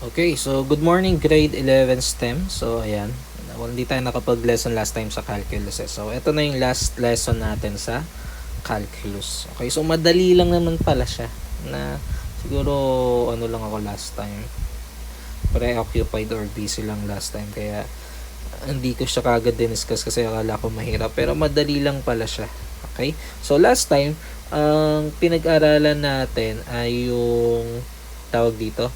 Okay, so good morning grade 11 STEM. So ayan, well, hindi tayo nakapag-lesson last time sa calculus eh. So ito na yung last lesson natin sa calculus. Okay, so madali lang naman pala siya na siguro ano lang ako last time. Preoccupied or busy lang last time kaya hindi ko siya kagad diniscuss kasi akala ko mahirap pero madali lang pala siya. Okay? So last time, ang pinag-aralan natin ay yung tawag dito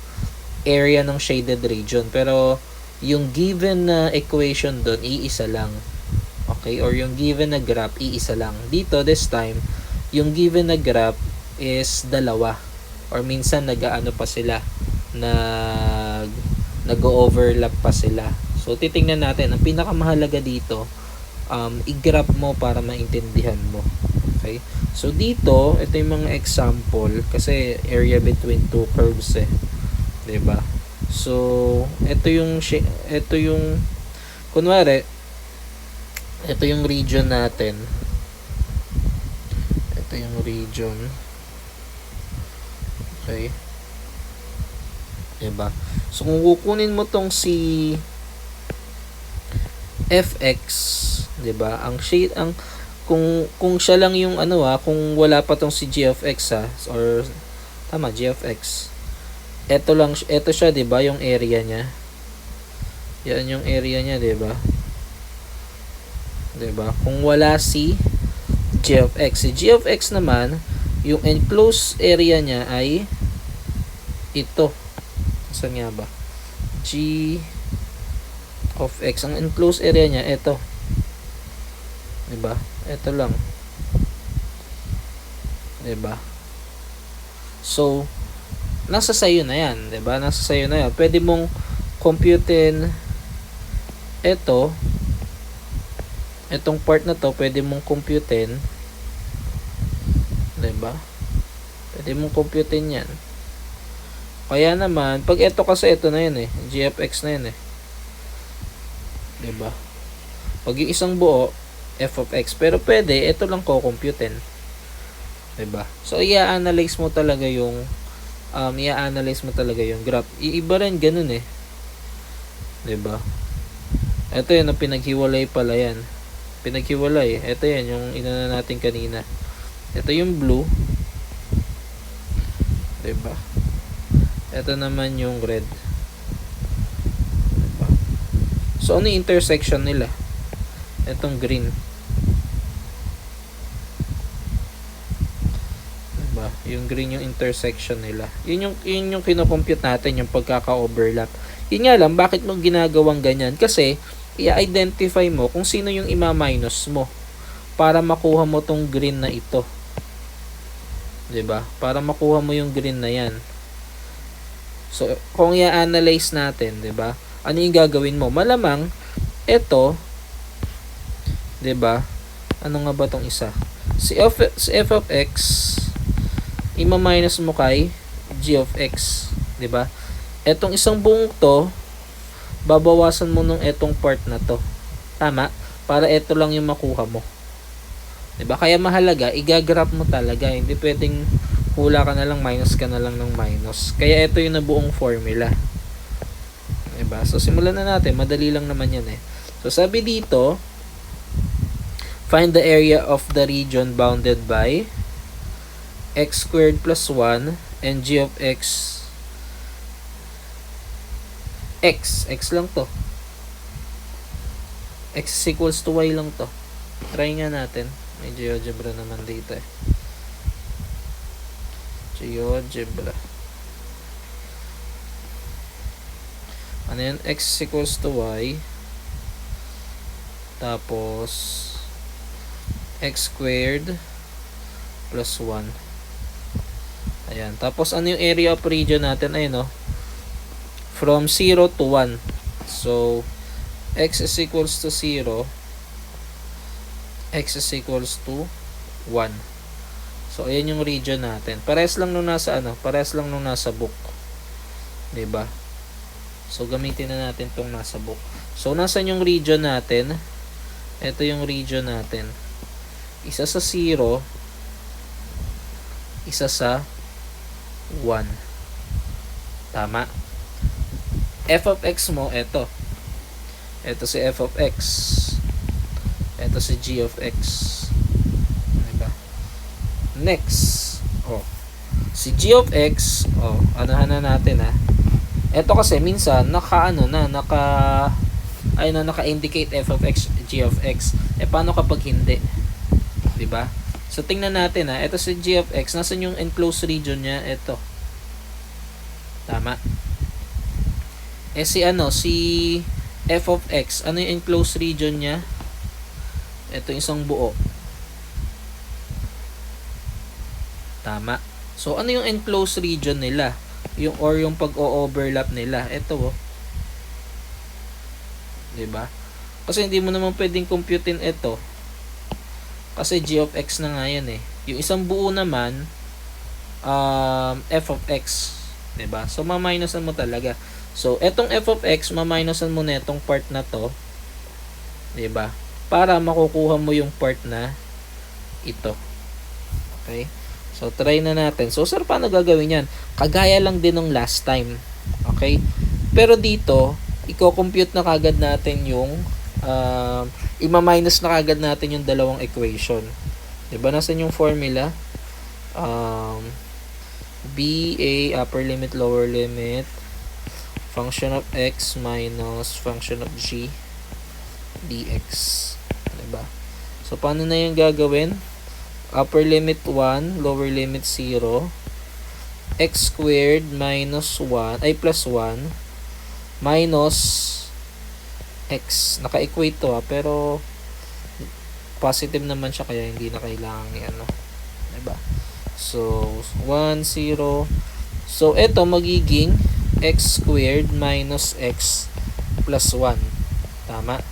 area ng shaded region pero yung given na equation doon iisa lang, okay, or yung given na graph iisa lang. Dito this time yung given na graph is dalawa or minsan nag-aano pa sila, nag-overlap pa sila. So titingnan natin ang pinakamahalaga dito, i-graph mo para maintindihan mo. Okay, so dito ito yung mga example kasi area between two curves eh, 'di ba? So ito yung kunwari ito yung region natin. Ito yung region. Okay. 'Di ba? So kung kukunin mo tong si fx, 'di ba? Ang shade ang kung siya lang yung kung wala pa tong si g of x or tama g of x. Ito siya, 'di ba, yung area niya. Yan yung area niya, 'di ba? 'Di ba? Kung wala si g of x, si g of x naman, yung enclosed area niya ay ito. Saan nga ba? G of x, ang enclosed area niya ito. 'Di ba? Ito lang. 'Di ba? So nasa sayo na yan, 'di ba? Nasa sayo na yan. Pwede mong computein itong part na to, pwede mong computein, 'di ba? Pwede mong computein 'yan. Kaya naman, pag ito kasi ito na 'yan eh, g of x na 'yan eh. 'Di ba? Pag yung isang buo f of x, pero pwede ito lang ko-computein. 'Di ba? So i-analyze mo talaga yung graph. Iiba rin ganun eh. 'Di ba? Ito yun, pinaghiwalay pala yan. Pinaghiwalay. Ito yan, yung inana natin kanina. Ito yung blue. 'Di ba? Ito naman yung red. 'Di ba? So ano yung intersection nila? Itong green. Yung green yung intersection nila. Yun yung kino-compute natin, yung pagkaka-overlap. Yun nga lang, bakit mo ginagawang ganyan? Kasi i-identify mo kung sino yung ima-minus mo para makuha mo tong green na ito. 'Di ba? Para makuha mo yung green na yan. So kung i-analyze natin, 'di ba? Ano yung gagawin mo? Malamang ito, 'di ba? Ano nga ba tong isa? Si f of x i-minus mo kay g of x, 'di ba? Etong isang buong to, babawasan mo nung etong part na to. Tama? Para ito lang yung makuha mo. 'Di ba? Kaya mahalaga, i-graph mo talaga. Hindi pwedeng hula ka na lang, minus ka na lang ng minus. Kaya ito yung nabuong formula. 'Di ba? So simulan na natin, madali lang naman 'yan eh. So sabi dito, find the area of the region bounded by x squared plus 1 and g of x lang to, x is equals to y lang to. Try nga natin, may GeoGebra naman dito eh. GeoGebra, ano yun? X is equals to y, tapos x squared plus 1. Ayan. Tapos ano yung area of region natin? Ayun, no? From 0 to 1. So x is equals to 0. X is equals to 1. So ayan yung region natin. Parehas lang nung nasa book. 'Di ba? So gamitin na natin tong nasa book. So nasaan yung region natin? Ito yung region natin. Isa sa 0, isa sa 1. Tama? f of x mo, eto. Eto si f of x. Eto si g of x. Diba? Next. Si g of x, anuhan na natin ha. Eto kasi minsan naka-indicate f of x, g of x. Paano kapag hindi? 'Di ba? So tingnan natin ha. Ito si g of x, nasan yung enclosed region niya? Ito. Tama. Si f of x, ano yung enclosed region niya? Ito isang buo. Tama. So ano yung enclosed region nila? Yung pag-o-overlap nila. Ito 'Di ba? Kasi hindi mo naman pwedeng computein ito. Kasi g of x na nga yan eh. Yung isang buo naman f of x, 'di ba? So ma-minusan mo talaga. So etong f of x, ma-minusan mo na itong part na to, 'di ba? Para makukuha mo yung part na ito. Okay? So try na natin. So sir, paano gagawin 'yan? Kagaya lang din ng last time. Okay? Pero dito, i-compute na kagad natin yung ima-minus na kagad natin yung dalawang equation. 'Di ba? Nasaan yung formula? BA upper limit lower limit function of x minus function of g dx. 'Di ba? So paano na yung gagawin? Upper limit 1, lower limit 0, x squared minus 1 ay plus 1 minus x. Naka-equate to pero positive naman siya kaya hindi na kailangan i-ano. 'Di ba? So 1 0. So ito magiging x squared minus x plus 1. Tama?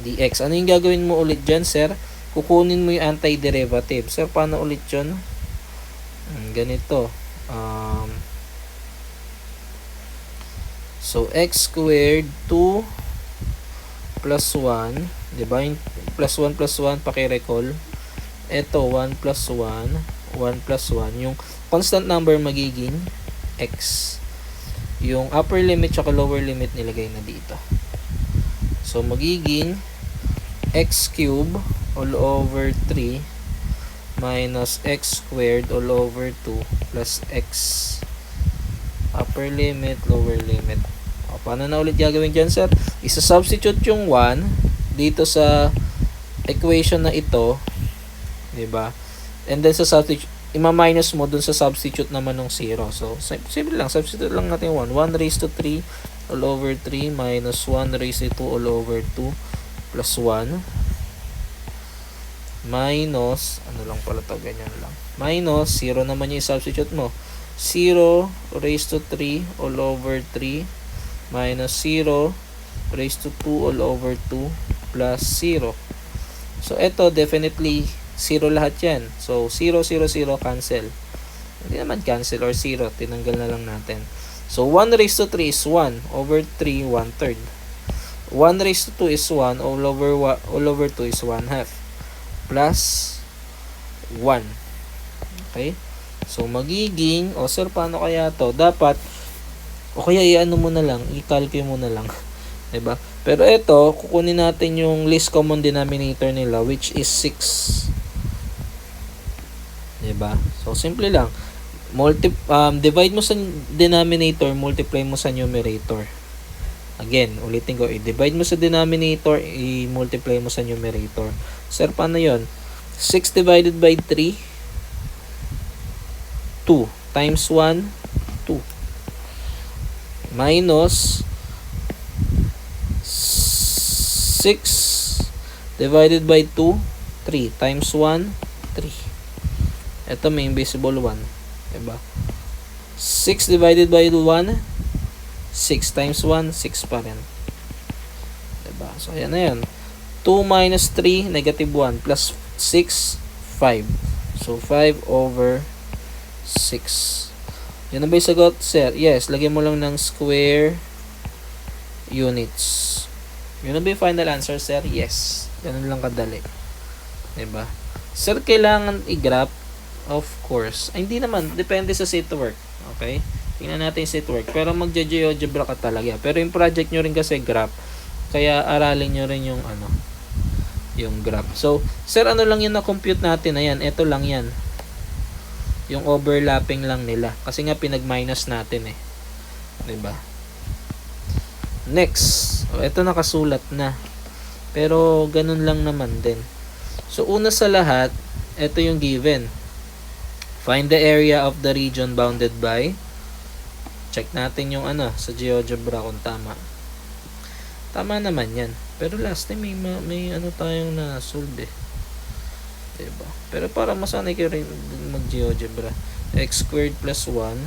Dx. Ano yung gagawin mo ulit dyan, sir? Kukunin mo yung antiderivative. Sir, paano ulit yun? Ganito. So x squared 2 plus 1, 'di ba? Yung plus 1 plus 1 paki-recall. Ito 1 plus 1, 1 plus 1. Yung constant number magiging x. Yung upper limit at lower limit nilagay na dito. So magiging x cube all over 3 minus x squared all over 2 plus x upper limit, lower limit. Paano na ulit gagawin dyan, sir? Isa-substitute yung 1 dito sa equation na ito, 'di ba? And then sa substitute, ima-minus mo dun sa substitute naman ng 0. So, simple lang. Substitute lang natin 1. 1 raised to 3 all over 3 minus 1 raised to 2 all over 2 plus 1 minus, ano lang pala to, ganyan lang. Minus, 0 naman yung substitute mo. 0 raised to 3 all over 3 minus 0 raised to 2 all over 2 plus 0. So, ito definitely 0 lahat yan. So, 0, 0, 0 cancel. Hindi naman cancel or 0. Tinanggal na lang natin. So, 1 raised to 3 is 1 over 3, 1/3. 1 raised to 2 is 1 all over 2 is 1/2 plus 1. Okay? So, magiging, sir, paano kaya to? Dapat, o kaya i-ano mo na lang, i-calculate mo na lang. 'Di ba? Pero ito, kukunin natin yung least common denominator nila, which is 6. 'Di ba? So, simple lang. Divide mo sa denominator, multiply mo sa numerator. Again, ulitin ko, i-divide mo sa denominator, i-multiply mo sa numerator. Sir, paano yon? 6 divided by 3, 2 times 1, 2. Minus 6 divided by 2, 3 times 1, 3. Ito may invisible 1. Diba? 6 divided by 1, 6 times 1, 6 pa rin. Diba? So, ayan na yan. 2 minus 3, negative 1. Plus 6, 5. So, 5 over 6. Yan na ba yung sagot, sir? Yes, lagyan mo lang ng square units. Yun na ba yung final answer, sir? Yes. Ganun lang kadali. Diba? Sir, kailangan i-graph? Of course. Ay, hindi naman. Depende sa set work. Okay? Tingnan natin if it work. Pero magja-GeoGebra ka talaga. Pero yung project nyo rin kasi graph. Kaya aralin nyo rin yung yung graph. So, sir, ano lang yun na compute natin? Ayan, ito lang yan. Yung overlapping lang nila. Kasi nga pinag-minus natin eh. 'Di ba? Next. Ito nakasulat na. Pero ganun lang naman din. So, una sa lahat, ito yung given. Find the area of the region bounded by. Check natin yung sa GeoGebra kung tama. Tama naman yan. Pero last time may tayong na-solve eh. Diba? Pero para masanay kayo rin mag-GeoGebra. X squared plus 1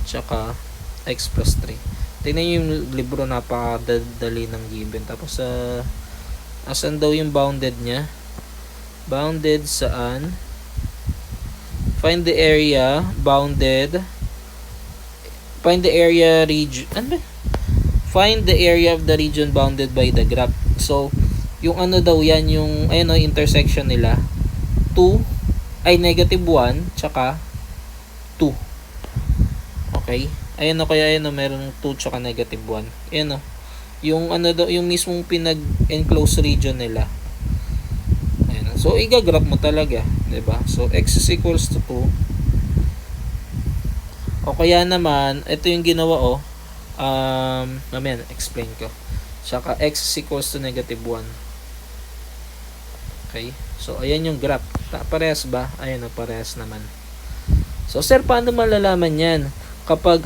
tsaka x plus 3. Tingnan nyo yung libro, napakadali ng given. Tapos asan daw yung bounded nya? Bounded saan? Find the area bounded. Find the area region. Ano ba? Find the area of the region bounded by the graph. So, yung daw yan, yung intersection nila. 2 ay negative 1 tsaka 2. Okay? Kaya meron 2 tsaka negative 1. Yung daw, yung mismong pinag-enclosed region nila. So, i-graph mo talaga, 'di ba? So, x is equals to 2. O kaya naman, ito yung ginawa mamaya explain ko. Tsaka x is equals to negative 1. Okay? So, ayan yung graph. Parehas ba? Ayan parehas naman. So, sir, paano malalaman yan? Kapag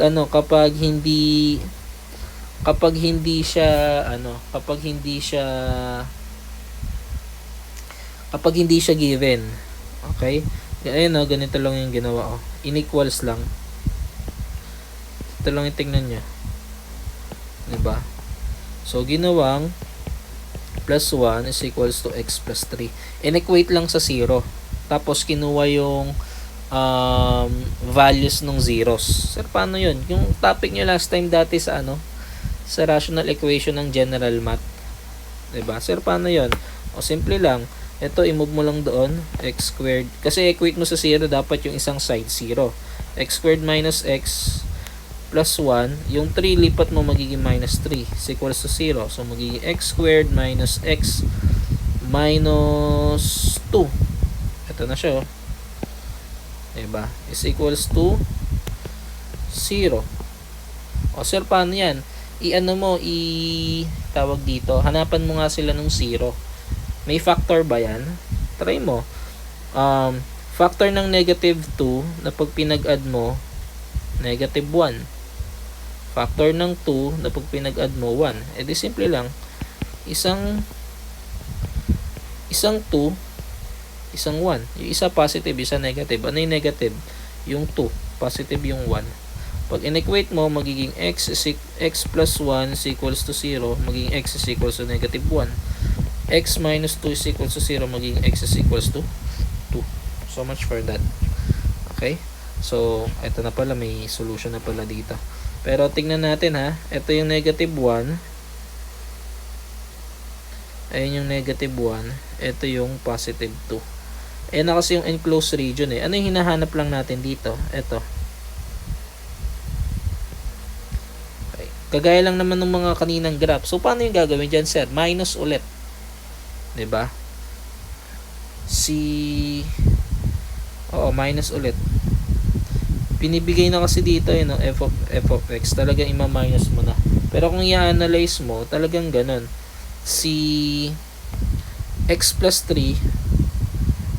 hindi siya given. Okay? Ayan ganito lang yung ginawa inequals lang. Ito lang yung tingnan nyo. Diba? So, ginawang plus 1 is equals to x plus 3. In-equate lang sa 0. Tapos, kinuha yung values ng zeros. Sir, paano yun? Yung topic nyo last time dati sa sa rational equation ng general math. Diba? Sir, paano yun? Simple lang. Ito, i-move mo lang doon. X squared. Kasi equate mo sa 0, dapat yung isang side 0. X squared minus x plus 1, yung 3 lipat mo magiging minus 3 is equals to 0. So magiging x squared minus x minus 2. Ito na siya diba? Is equals to 0. Sir, paano yan? Tawag dito, hanapan mo nga sila ng 0. May factor ba yan? Try mo. Factor ng negative 2 na pag pinag-add mo negative 1. Factor ng 2 na pag pinag-add mo 1. Di simple lang. Isang 2, isang 1. Yung isa positive, isa negative. Ano yung negative? Yung 2. Positive yung 1. Pag in-equate mo, magiging x plus 1 is equals to 0. Magiging x is equals to negative 1. X minus 2 is equals to 0. Magiging x is equals to 2. So much for that. Okay? So, ito na pala. May solution na pala dito. Pero tingnan natin ito yung negative 1. Ayun yung negative 1. Ito yung positive 2. Ayan na kasi yung enclosed region Ano yung hinahanap lang natin dito? Ito. Okay. Kagaya lang naman ng mga kaninang graph. So, paano yung gagawin dyan, sir? Minus ulit. 'Di ba? Minus ulit. Pinibigay na kasi dito f of x, talagang ima-minus mo na. Pero kung i-analyze mo, talagang ganun. Si x plus 3,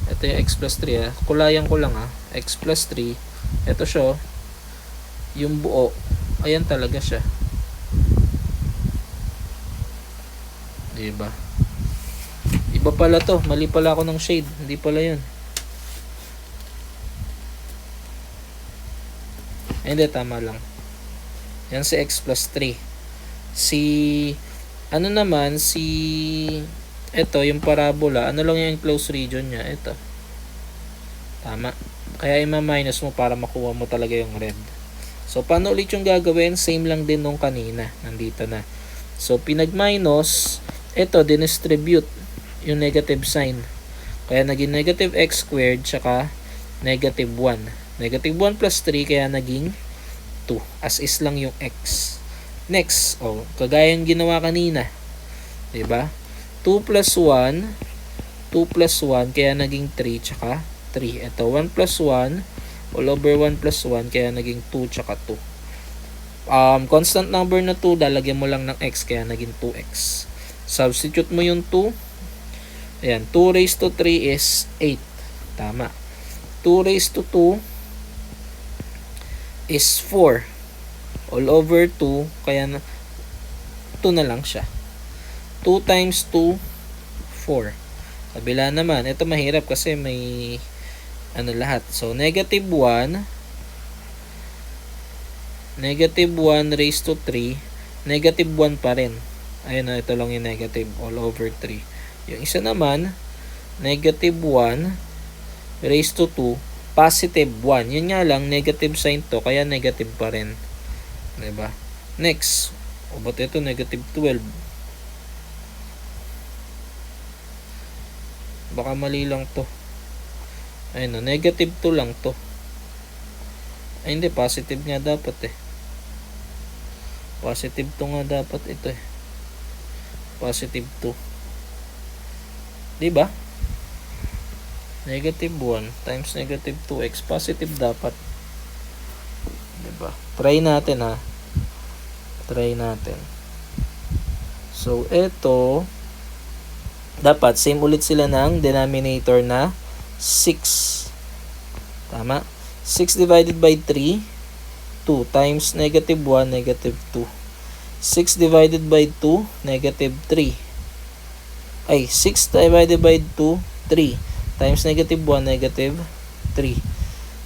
ito yung x plus 3 kulayan ko lang x plus 3, ito siya, yung buo, ayan talaga siya. Diba? Iba pala to, mali pala ako ng shade, hindi pala yun. Hindi, tama lang. Yan si x plus 3. Ito, yung parabola, ano lang yung enclosed region niya? Ito. Tama. Kaya ima-minus mo para makuha mo talaga yung red. So, paano ulit yung gagawin? Same lang din nung kanina. Nandito na. So, pinag-minus, ito, dinistribute yung negative sign. Kaya naging negative x squared, tsaka negative 1. Negative 1 plus 3, kaya naging 2. As is lang yung x. Next, kagaya yung ginawa kanina. Diba? 2 plus 1, 2 plus 1, kaya naging 3, tsaka 3. Ito, 1 plus 1, all over 1 plus 1, kaya naging 2, tsaka 2. Constant number na 2, lalagyan mo lang ng x, kaya naging 2x. Substitute mo yung 2. Ayan, 2 raised to 3 is 8. Tama. 2 raised to 2 is 4. All over 2, kaya 2 na lang siya. 2 times 2, 4. Kabila naman, ito mahirap kasi may lahat. So, negative 1 raised to 3, negative 1 pa rin. Ayun na, ito lang yung negative, all over 3. Yung isa naman, negative 1 raised to 2, positive 1. Yun nga lang, negative sign to, kaya negative pa rin. Diba? Next, ba't ito negative 12? Baka mali lang to. Ayun, negative 2 lang to. Ay, hindi, positive nga dapat eh. Positive 2 nga dapat ito eh. Positive 2. Diba? Negative 1 times negative 2x. Positive dapat. Diba? Try natin ha. Try natin. So, ito, dapat same ulit sila ng denominator na 6. Tama? 6 divided by 3, 2 times negative 1, negative 2. 6 divided by 2, negative 3. Ay, 6 divided by 2, 3 times negative 1, negative 3.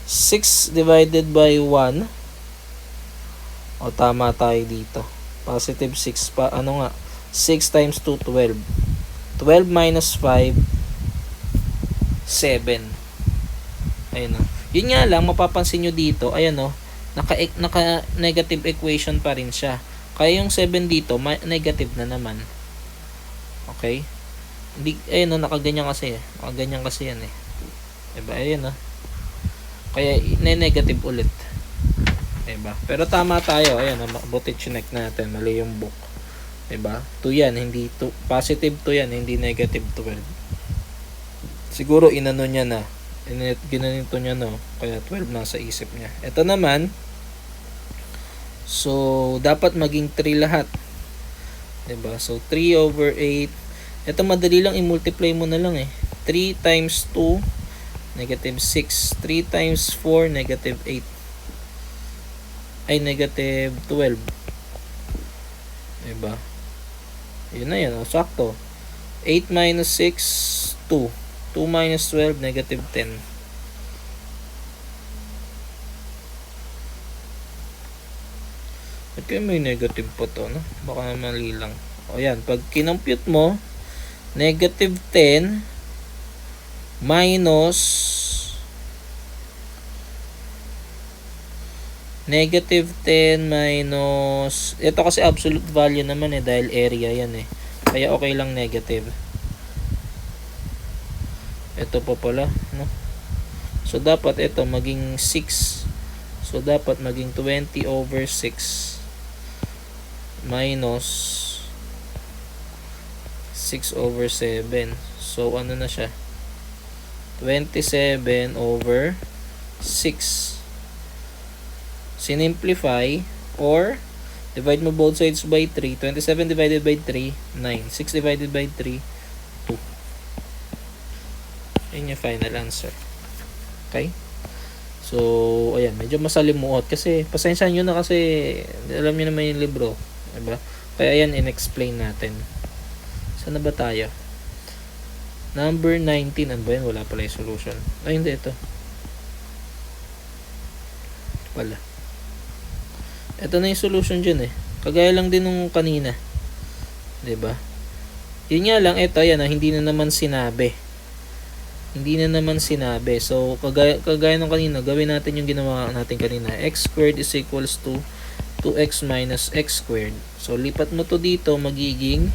6 divided by 1, tama tayo dito. Positive 6 pa, 6 times 2, 12. 12 minus 5, 7. Ayun o. Yun nga lang, mapapansin nyo dito, ayan o, naka-negative equation pa rin siya. Kaya yung 7 dito, negative na naman. Okay? Ayun o, nakaganyan kasi. Nakaganyan kasi yan eh. Diba? Ayun o. Kaya, negative ulit. Diba? Pero tama tayo. Ayun o, buti chinek natin. Mali yung book. Diba? 2 yan, hindi 2. Positive 2 yan, hindi negative 12. Siguro inano niya na. Ginanito niya no. Kaya 12 nasa isip niya. Ito naman. So, dapat maging 3 lahat. Diba? So, 3 over 8. Ito madali lang i-multiply mo na lang eh. 3 times 2, negative 6. 3 times 4, negative 8. Ay, negative 12. Diba? Yun na yan. Sakto. 8 minus 6, 2. 2 minus 12, negative 10. At kaya may negative po to, no? Baka mali lang. O yan, pag kinompute mo, negative 10 minus negative 10 minus, ito kasi absolute value naman eh, dahil area yan eh. Kaya okay lang negative. Ito pa pala, no? So, dapat ito maging 6. So, dapat maging 20 over 6 minus 6 over 7. So, ano na siya? 27 over 6. Sinimplify or divide mo both sides by 3. 27 divided by 3, 9. 6 divided by 3, 2. Yun yung final answer. Okay? So, ayan. Medyo masalimuot. Kasi, pasensya nyo na kasi alam nyo naman yung libro. Diba? Kaya ayan, in-explain natin. Saan na ba tayo? Number 19. Ano ba yun? Wala pala yung solution. Ay, hindi. Ito. Wala. Ito na yung solution dyan eh. Kagaya lang din nung kanina. Diba? Yun nga lang. Ito, ayan. Hindi na naman sinabi. Hindi na naman sinabi. So, kagaya nung kanina, gawin natin yung ginawa natin kanina. X squared is equals to 2x minus x squared. So, lipat mo to dito, magiging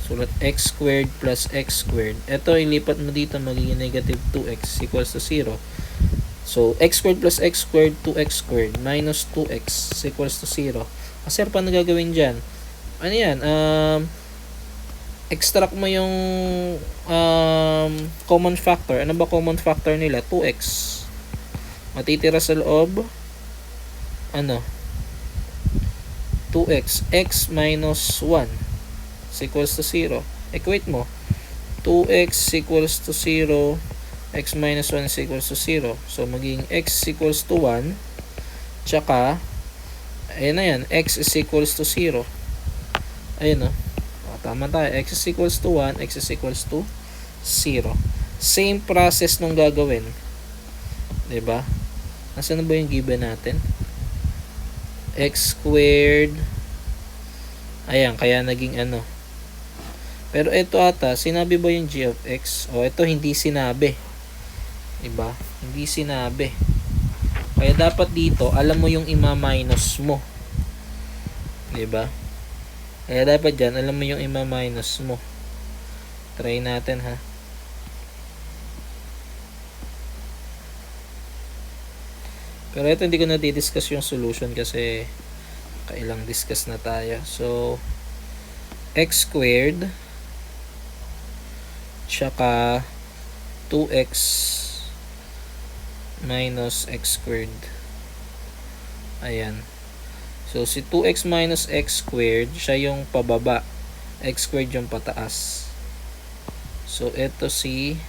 Sulat x squared plus x squared. Ito, ilipat mo dito, magiging negative 2x equals to 0. So, x squared plus x squared, 2x squared, minus 2x equals to 0. Sir, paano gagawin dyan? Ano yan? Extract mo yung common factor. Ano ba common factor nila? 2x. Matitira sa loob, ano? 2x. X minus 1 equals to 0. Equate mo. 2x equals to 0. X minus 1 equals to 0. So, magiging x equals to 1. Tsaka, ayun na yan. X is equals to 0. Ayun o. Tama tayo. X is equals to 1. X is equals to 0. Same process nung gagawin. Diba? Nasaan na ba yung given natin? X squared. Ayan. Kaya naging ano. Pero ito ata. Sinabi ba yung g of x? O ito hindi sinabi. Diba? Hindi sinabi. Kaya dapat dito, alam mo yung ima-minus mo. Diba? Kaya dapat dyan, alam mo yung ima-minus mo. Try natin ha. Pero ito hindi ko na di-discuss yung solution kasi kailang discuss na tayo. So, x squared tsaka 2x minus x squared. Ayan. So, si 2x minus x squared, siya yung pababa. X squared yung pataas. So, ito si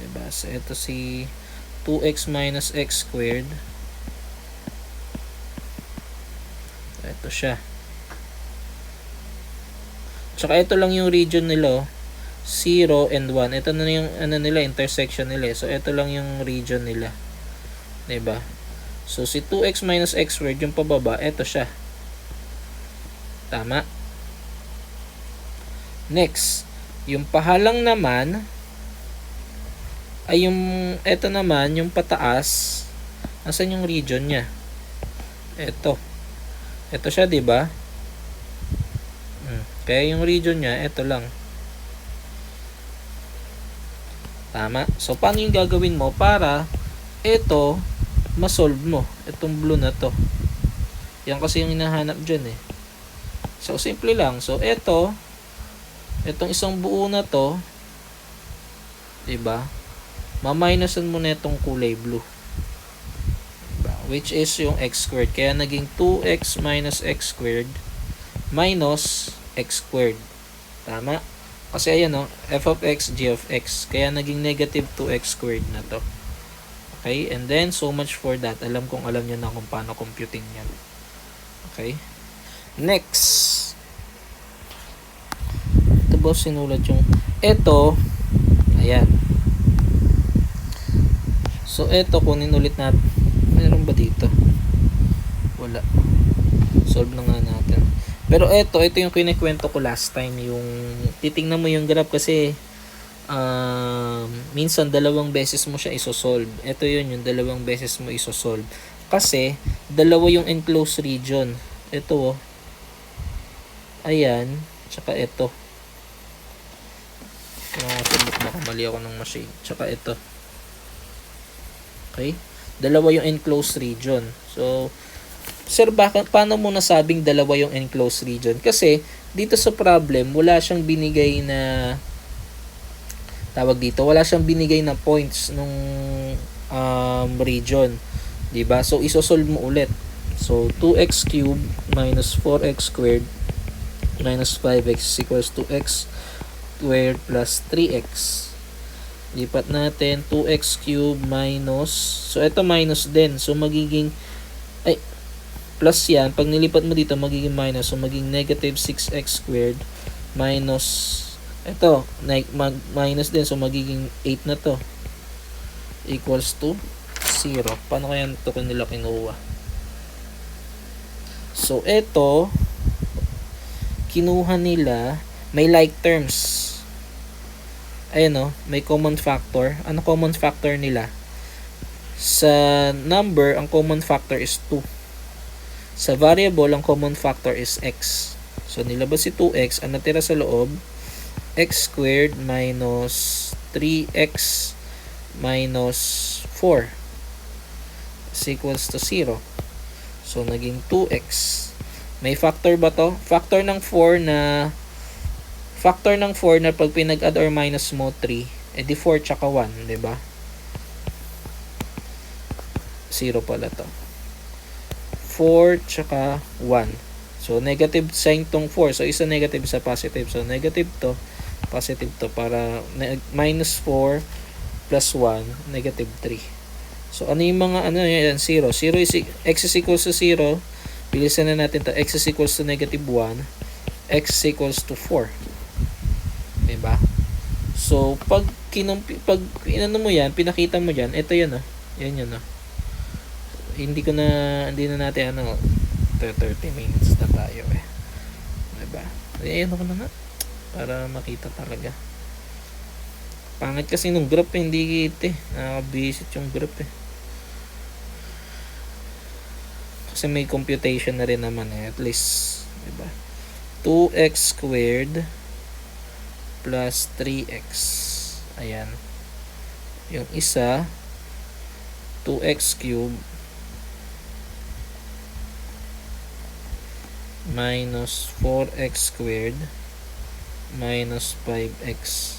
diba? So, ito si 2x minus x squared. Ito siya. Tsaka ito lang yung region nila. 0 and 1. Ito na yung ano nila, intersection nila. So, ito lang yung region nila. Diba? So, si 2x minus x squared, yung pababa, ito siya. Tama? Next, yung pahalang naman, ay yung, ito naman, yung pataas, nasan yung region niya? Ito. Ito siya, diba? Kaya yung region niya, ito lang. Tama? So, paano yung gagawin mo para ito, ma-solve mo itong blue na to? Yan kasi yung hinahanap dyan eh. So, simple lang. So, itong isang buo na to, diba? Ma-minusan mo na itong kulay blue. Diba? Which is yung x squared. Kaya naging 2x minus x squared minus x squared. Tama? Kasi ayan o, f of x, g of x. Kaya naging negative 2x squared na to. Okay? And then, so much for that. Alam nyo na kung paano computing yan. Okay? Next. Ito ba sinulat yung... Ito, ayan. So, ito, kunin ulit natin. Meron ba dito? Wala. Solve na nga natin. Pero ito yung kinikwento ko last time. Yung, titingnan mo yung graph kasi minsan dalawang beses mo siya isosolve. Ito yun, yung dalawang beses mo isosolve. Kasi, dalawa yung enclosed region. Ito, ayan, tsaka ito. Baka mali ako ng machine. Tsaka ito. Okay? Dalawa yung enclosed region. So, sir, paano mo nasabing dalawa yung enclosed region? Kasi, dito sa problem, wala siyang binigay na wala siyang binigay na points nung region. Diba? So, isosolve mo ulit. So, 2x cubed minus 4x squared minus 5x equals to x squared plus 3x. Lipat natin, 2x cubed minus, so ito minus din. So, magiging, plus yan. Pag nilipat mo dito, magiging minus. So, magiging negative 6x squared minus, ito, minus din. So, magiging 8 na to. Equals to 0. Paano kaya ito nila kinuha? So, ito, kinuha nila, may like terms. Ayan o, may common factor. Ano common factor nila? Sa number, ang common factor is 2. Sa variable, ang common factor is x. So, nilabas si 2x. Ang natira sa loob, x squared minus 3x minus 4 is equals to 0. So, naging 2x. May factor ba to? Factor ng 4 na pag pinag-add or minus mo 3, edi 4 tsaka 1, di ba? 0 pala to. 4 tsaka 1. So, negative sign tong 4. So, isa negative sa positive. So, negative to, positive to. Para minus 4 plus 1, negative 3. So, ano yung mga, 0? 0 is, x is equals to 0. Bilisan na natin to. X is equals to negative 1. X is equals to 4. Diba? So, pag inano mo yan, pinakita mo yan, ito yan, Yan, hindi na natin, 30 minutes na tayo, Diba? Ayan ako na nga. Para makita talaga. Pangit kasi nung graph, hindi kita, nakakabisit yung graph, Kasi may computation na rin naman, at least, diba? 2x squared plus 3x. Ayan. Yung isa, 2x cubed minus 4x squared minus 5x.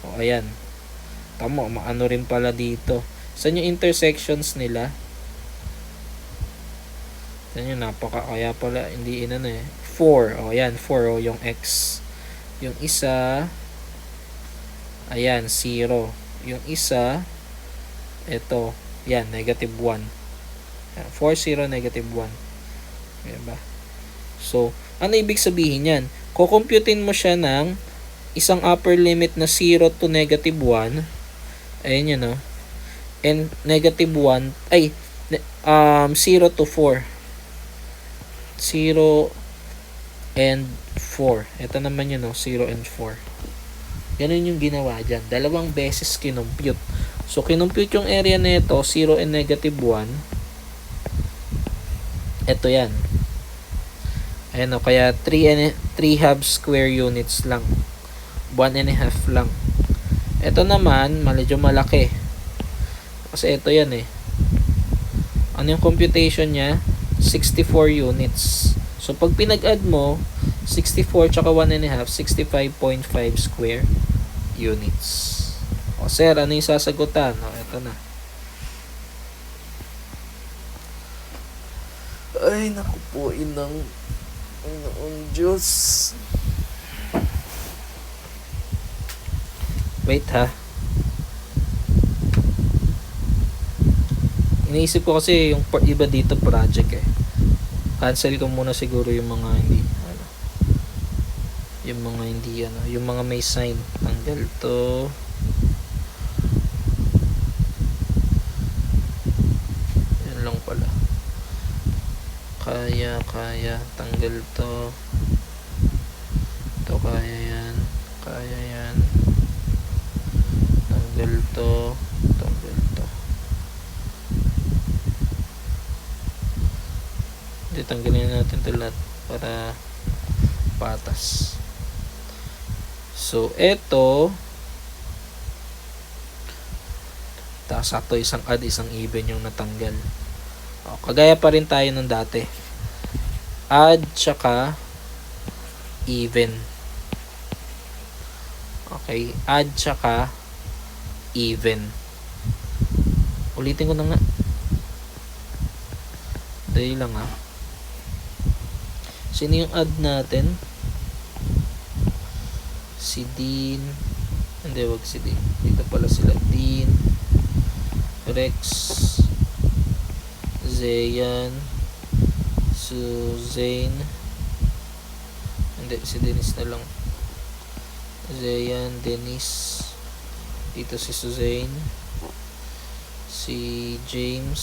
O, ayan. Tamo, maano rin pala dito. Saan yung intersections nila? Saan yung kaya pala, hindi 4. O, ayan, 4 yung x. Yung isa, ayan, 0. Yung isa, ito, yan, negative 1. 4, 0, negative 1. Diba? So, ano ibig sabihin yan? Kukumputin mo siya ng isang upper limit na 0 to negative 1. Ayan yun, and negative 1, 0 to 4. 0 and 4. Ito naman yun, 0 and 4. Ganun yung ginawa dyan. Dalawang beses kinumpute. So, kinumpute yung area nito, 0 and negative 1. Ito yan. Ayan, kaya 3 half square units lang. 1 and a half lang. Ito naman, medyo malaki. Kasi ito yan, Ano yung computation niya? 64 units. So, pag pinag-add mo, 64 tsaka 1 and a half, 65.5 square units. O, sir, ano yung sasagutan? O, ito na. Ay, naku po, Inoong Diyos. Wait, ha. Iniisip ko kasi yung iba dito project, Cancel ko muna siguro yung mga hindi, yung mga may sign. Tanggal to. Yan lang pala. Kaya, tanggal to. Ito, kaya yan. Tanggal to. Hindi, tanggalin natin ito lahat para patas. So, eto, sakto isang odd, isang even yung natanggal. O, kagaya pa rin tayo nung dati. Odd tsaka even. Okay, odd tsaka even. Ulitin ko na nga. Dahil lang, Sino yung add natin? Si Dean. Hindi, wag si Dean. Dito pala sila. Dean, Rex, Zayan, Suzanne. Hindi, si Dennis na lang. Zayan, Dennis. Dito si Suzanne. Si James.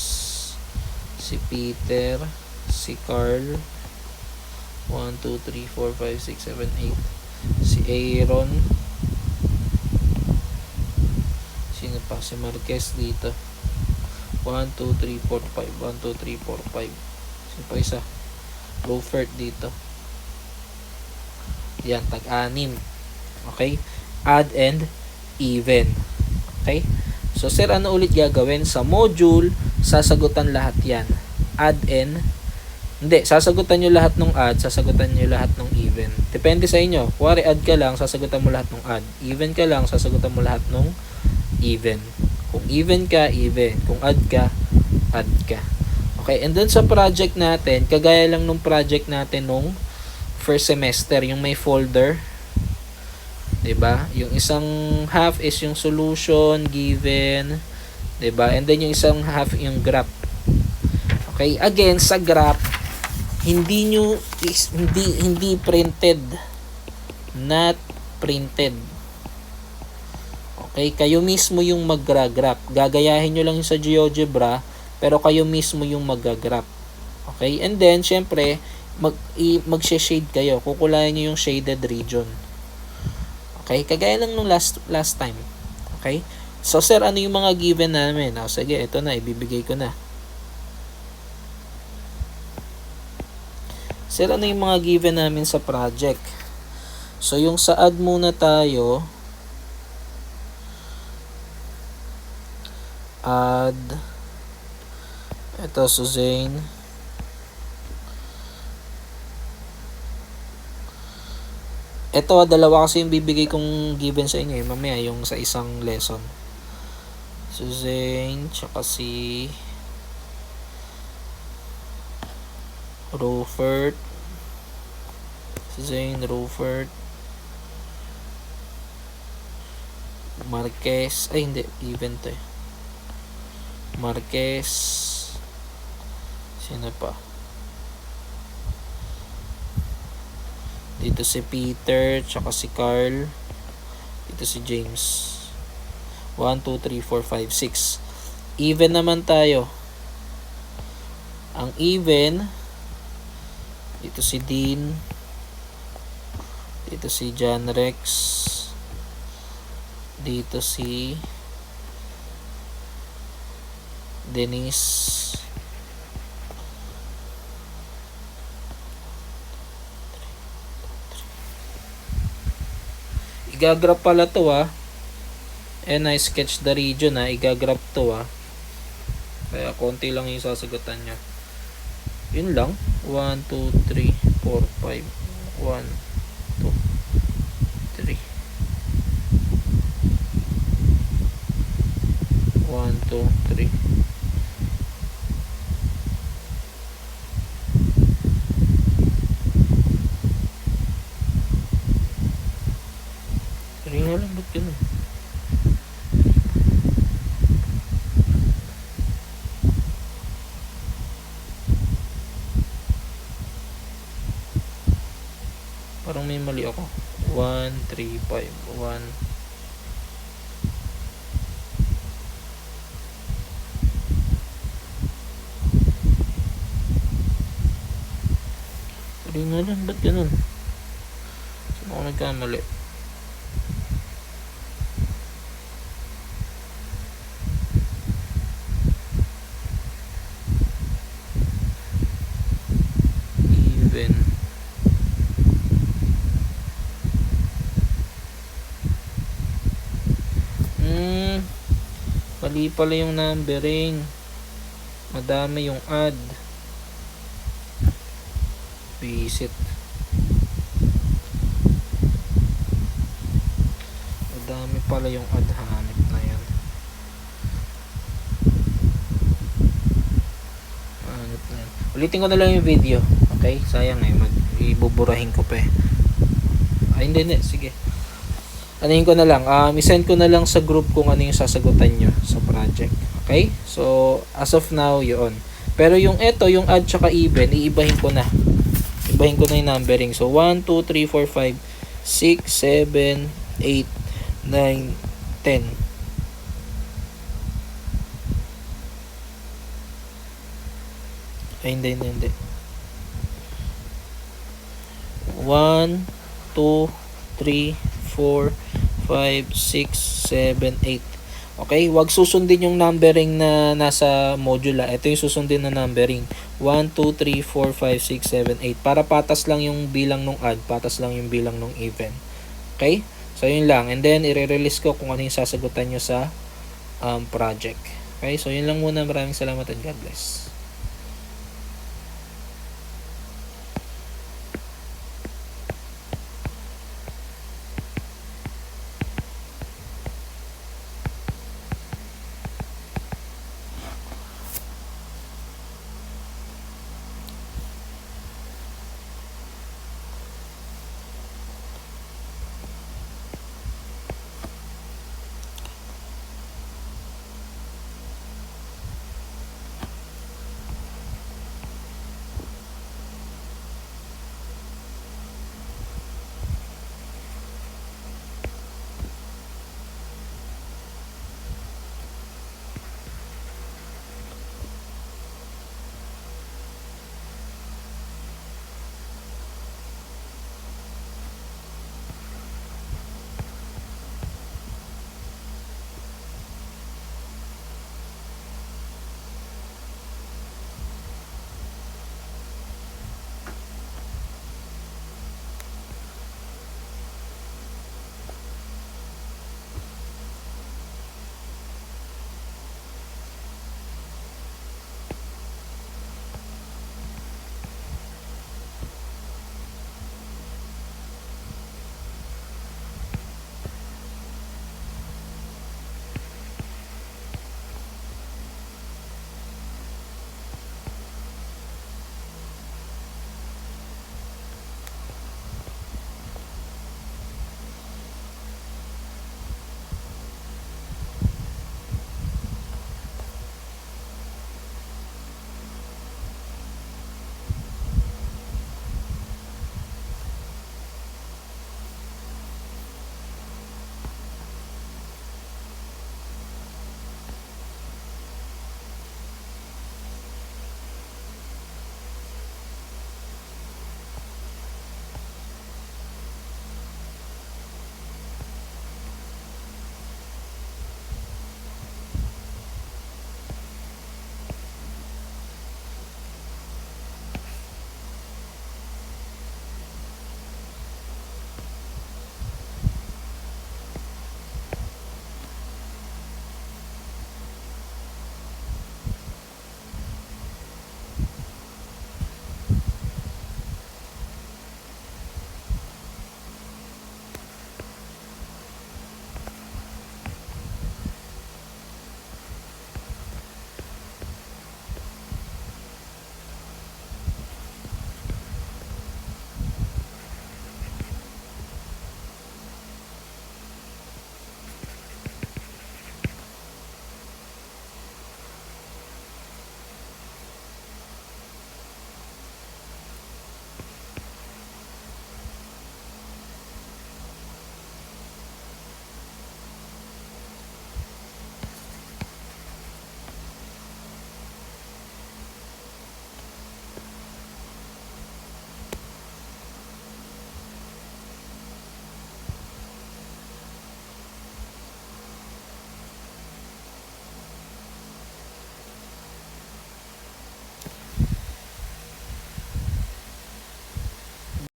Si Peter. Si Carl. 1, 2, 3, 4, 5, 6, 7, 8. Si Aaron. Sino pa? Si Marquez dito. 1, 2, 3, 4, 5. 1, 2, 3, 4, 5. Sino pa isa? Rupert dito. Yan, tag-anim. Okay? Add and even. Okay? So, sir, ano ulit gagawin? Sa module, sasagutan lahat yan. Add and hindi, sasagutan nyo lahat ng add, sasagutan nyo lahat ng even. Depende sa inyo. Kuwari add ka lang, sasagutan mo lahat ng add. Even ka lang, sasagutan mo lahat ng even. Kung even ka, even. Kung add ka, add ka. Okay, and then sa project natin, kagaya lang nung project natin nung first semester, yung may folder. 'Di ba? Yung isang half is yung solution given, 'di ba? And then yung isang half yung graph. Okay, again sa graph, hindi printed, not printed. Okay, kayo mismo yung mag-graph. Gagayahin nyo lang yung sa GeoGebra, pero kayo mismo yung mag-graph. Okay, and then syempre mag-shade kayo. Kukulayan nyo yung shaded region. Okay, kagaya lang nung last time. Okay, so sir, ano yung mga given namin? Sige, ito na, ibibigay ko na. Sir, ano yung mga given namin sa project? So, yung sa add muna tayo. Add. Ito, Suzanne. Ito, dalawa kasi yung bibigay kong given sa inyo. Mamaya, yung sa isang lesson. Suzanne, tsaka si Rupert. Zane, Rupert, Marquez, ay hindi, even to eh. Marquez, sino pa? Dito si Peter, tsaka si Carl. Dito si James. 1, 2, 3, 4, 5, 6. Even naman tayo. Ang even, dito si Dean. Dito si John Rex. Dito si Denise. Igagraph pala to and I sketch the region igagraph to kaya konti lang yung sasagutan nyo. Yun lang. 1, 2, 3, 4, 5 1, 2, 3 1, 2, 3 3 nga lang, ba't ganun? Parang may mali ako. 1, 3, 5 1. Sorry nga lang, ba't ganun? Saan ako nagkamali? Even. Mali pala yung numbering. Madami yung add. Visit. Madami pala yung add. Hanip na yan. Hanip na yan. Ulitin ko na lang yung video. Okay? Sayang ibuburahin ko pa eh. Ay, hindi. Sige. Anuhin ko na lang. I-send ko na lang sa group kung ano yung sasagutan nyo sa project. Okay? So, as of now, yun. Pero yung yung add tsaka even, iibahin ko na. Ibahin ko na yung numbering. So, 1, 2, 3, 4, 5, 6, 7, 8, 9, 10. Ay, hindi. 1, 2, 3, 4, 5, 6, 7, 8. Okay, wag susundin yung numbering na nasa module. Ito yung susundin na numbering. 1, 2, 3, 4, 5, 6, 7, 8. Para patas lang yung bilang nung odd, patas lang yung bilang nung even. Okay? So, yun lang. And then, i-release ko kung ano yung sasagutan nyo sa project. Okay? So, yun lang muna. Maraming salamat and God bless.